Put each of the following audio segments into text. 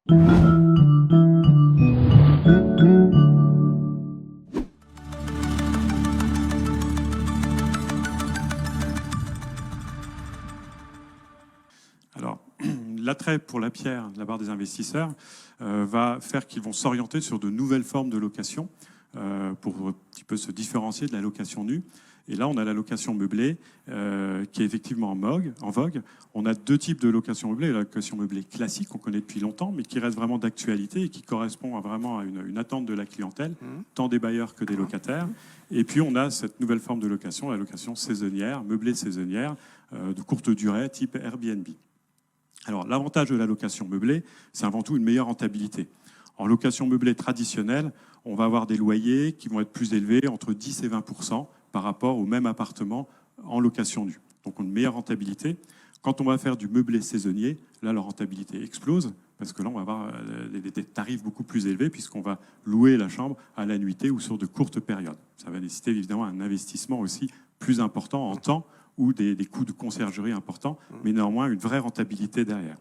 Alors, l'attrait pour la pierre de la part des investisseurs va faire qu'ils vont s'orienter sur de nouvelles formes de location pour un petit peu se différencier de la location nue. Et là, on a la location meublée qui est effectivement en vogue. On a deux types de location meublée. La location meublée classique, qu'on connaît depuis longtemps, mais qui reste vraiment d'actualité et qui correspond vraiment à une attente de la clientèle, tant des bailleurs que des locataires. Et puis, on a cette nouvelle forme de location, la location saisonnière, meublée saisonnière, de courte durée, type Airbnb. Alors, l'avantage de la location meublée, c'est avant tout une meilleure rentabilité. En location meublée traditionnelle, on va avoir des loyers qui vont être plus élevés, entre 10 et 20% par rapport au même appartement en location nue. Donc, on a une meilleure rentabilité. Quand on va faire du meublé saisonnier, là, la rentabilité explose, parce que là, on va avoir des tarifs beaucoup plus élevés, puisqu'on va louer la chambre à la nuitée ou sur de courtes périodes. Ça va nécessiter évidemment un investissement aussi plus important en temps, ou des coûts de conciergerie importants, mais néanmoins une vraie rentabilité derrière.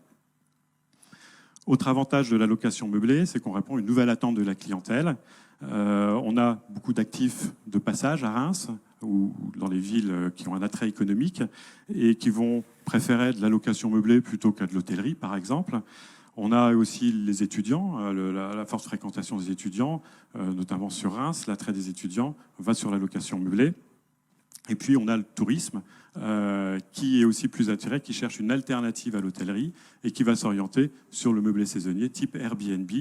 Autre avantage de la location meublée, c'est qu'on répond à une nouvelle attente de la clientèle. On a beaucoup d'actifs de passage à Reims, ou dans les villes qui ont un attrait économique, et qui vont préférer de la location meublée plutôt qu'à de l'hôtellerie, par exemple. On a aussi les étudiants, la forte fréquentation des étudiants, notamment sur Reims. L'attrait des étudiants va sur la location meublée. Et puis, on a le tourisme qui est aussi plus attiré, qui cherche une alternative à l'hôtellerie et qui va s'orienter sur le meublé saisonnier type Airbnb.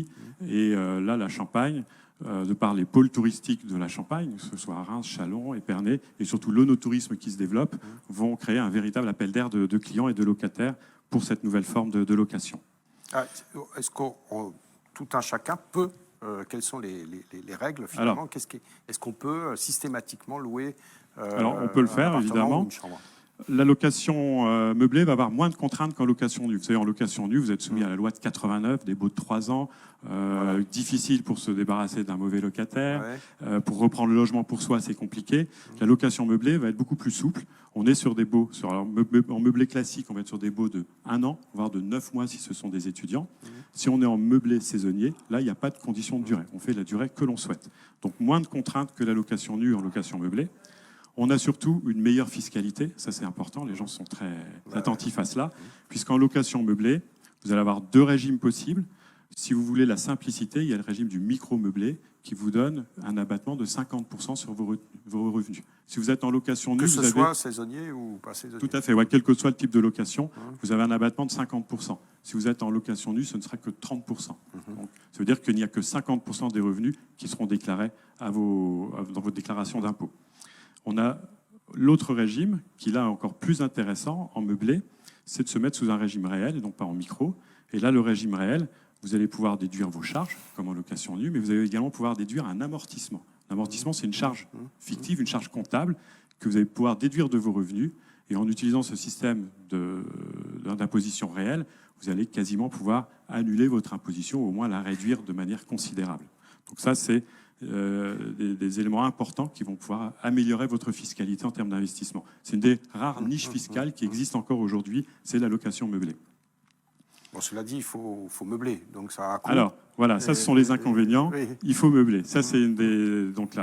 Et là, la Champagne, de par les pôles touristiques de la Champagne, que ce soit à Reims, Châlons, Épernay, et surtout l'onotourisme qui se développe, vont créer un véritable appel d'air de clients et de locataires pour cette nouvelle forme de location. Est-ce que tout un chacun peut quelles sont les règles finalement? Est-ce qu'on peut systématiquement louer Alors, on peut le faire, évidemment. La location meublée va avoir moins de contraintes qu'en location nue. Vous savez, en location nue, vous êtes soumis à la loi de 89, des baux de 3 ans, difficile pour se débarrasser d'un mauvais locataire. Pour reprendre le logement pour soi, c'est compliqué. La location meublée va être beaucoup plus souple. On est sur des baux, en meublé classique, on va être sur des baux de 1 an, voire de 9 mois si ce sont des étudiants. Si on est en meublé saisonnier, là, il n'y a pas de condition de durée. On fait la durée que l'on souhaite. Donc, moins de contraintes que la location nue en location meublée. On a surtout une meilleure fiscalité, ça c'est important, les gens sont très attentifs à cela, puisqu'en location meublée, vous allez avoir 2 régimes possibles. Si vous voulez la simplicité, il y a le régime du micro-meublé qui vous donne un abattement de 50% sur vos revenus. Si vous êtes en location nue, que ce soit saisonnier ou pas saisonnier. Tout à fait, quel que soit le type de location, vous avez un abattement de 50%. Si vous êtes en location nue, ce ne sera que 30%. Donc, ça veut dire qu'il n'y a que 50% des revenus qui seront déclarés dans votre déclaration d'impôt. On a l'autre régime, qui là est encore plus intéressant en meublé, c'est de se mettre sous un régime réel et non pas en micro. Et là, le régime réel, vous allez pouvoir déduire vos charges, comme en location nue, mais vous allez également pouvoir déduire un amortissement. L'amortissement, c'est une charge fictive, une charge comptable, que vous allez pouvoir déduire de vos revenus. Et en utilisant ce système d'imposition réelle, vous allez quasiment pouvoir annuler votre imposition, ou au moins la réduire de manière considérable. Donc ça, c'est des éléments importants qui vont pouvoir améliorer votre fiscalité en termes d'investissement. C'est une des rares niches fiscales qui existent encore aujourd'hui, c'est la location meublée. Bon, cela dit, il faut meubler, donc ça a un coût. Alors, voilà, ça ce sont les inconvénients. Il faut meubler. Ça, c'est donc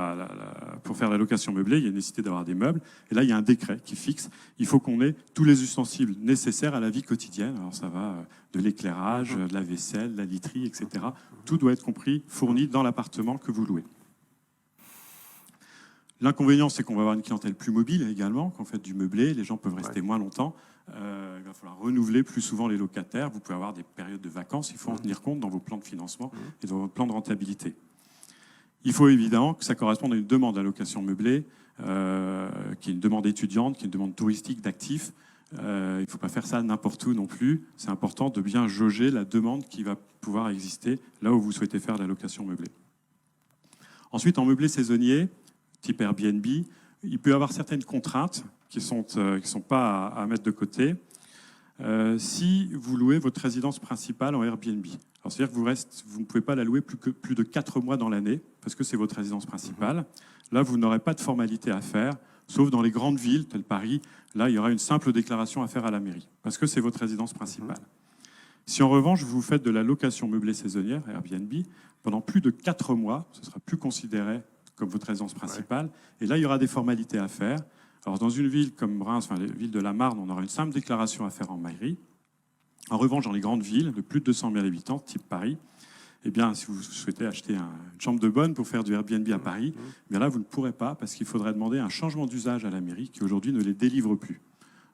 pour faire la location meublée, il y a une nécessité d'avoir des meubles. Et là, il y a un décret qui fixe. Il faut qu'on ait tous les ustensiles nécessaires à la vie quotidienne. Alors, ça va de l'éclairage, de la vaisselle, de la literie, etc. Tout doit être compris, fourni dans l'appartement que vous louez. L'inconvénient, c'est qu'on va avoir une clientèle plus mobile également. Quand on fait du meublé, les gens peuvent rester moins longtemps. Il va falloir renouveler plus souvent les locataires. Vous pouvez avoir des périodes de vacances. Il faut en tenir compte dans vos plans de financement et dans votre plan de rentabilité. Il faut évidemment que ça corresponde à une demande à location meublée, qui est une demande étudiante, qui est une demande touristique d'actifs. Il ne faut pas faire ça n'importe où non plus. C'est important de bien jauger la demande qui va pouvoir exister là où vous souhaitez faire la location meublée. Ensuite, en meublé saisonnier, type Airbnb, il peut y avoir certaines contraintes qui sont pas à mettre de côté. Si vous louez votre résidence principale en Airbnb, c'est-à-dire que vous ne pouvez pas la louer plus de 4 mois dans l'année, parce que c'est votre résidence principale. Là, vous n'aurez pas de formalité à faire, sauf dans les grandes villes, telles Paris. Là, il y aura une simple déclaration à faire à la mairie, parce que c'est votre résidence principale. Si en revanche, vous faites de la location meublée saisonnière, Airbnb, pendant plus de 4 mois, ce sera plus considéré comme votre résidence principale. Et là, il y aura des formalités à faire. Alors, dans une ville comme Reims, enfin, la ville de la Marne, on aura une simple déclaration à faire en mairie. En revanche, dans les grandes villes de plus de 200 000 habitants, type Paris, eh bien, si vous souhaitez acheter une chambre de bonne pour faire du Airbnb à Paris, eh bien là, vous ne pourrez pas parce qu'il faudrait demander un changement d'usage à la mairie qui aujourd'hui ne les délivre plus.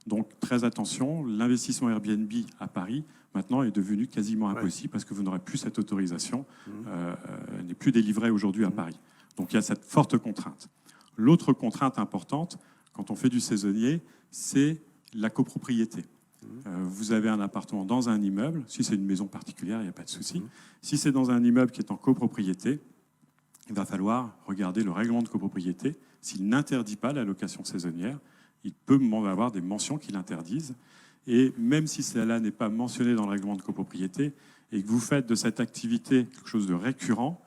Donc, très attention, l'investissement Airbnb à Paris, maintenant, est devenu quasiment impossible parce que vous n'aurez plus cette autorisation, elle n'est plus délivrée aujourd'hui à Paris. Donc, il y a cette forte contrainte. L'autre contrainte importante, quand on fait du saisonnier, c'est la copropriété. Vous avez un appartement dans un immeuble, si c'est une maison particulière, il n'y a pas de souci. Si c'est dans un immeuble qui est en copropriété, il va falloir regarder le règlement de copropriété. S'il n'interdit pas la location saisonnière, il peut avoir des mentions qui l'interdisent. Et même si cela n'est pas mentionné dans le règlement de copropriété et que vous faites de cette activité quelque chose de récurrent,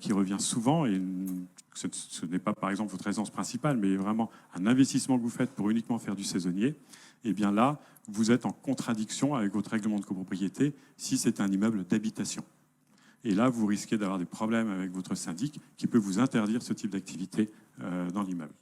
qui revient souvent, et ce n'est pas par exemple votre résidence principale, mais vraiment un investissement que vous faites pour uniquement faire du saisonnier, et bien là, vous êtes en contradiction avec votre règlement de copropriété si c'est un immeuble d'habitation. Et là, vous risquez d'avoir des problèmes avec votre syndic qui peut vous interdire ce type d'activité dans l'immeuble.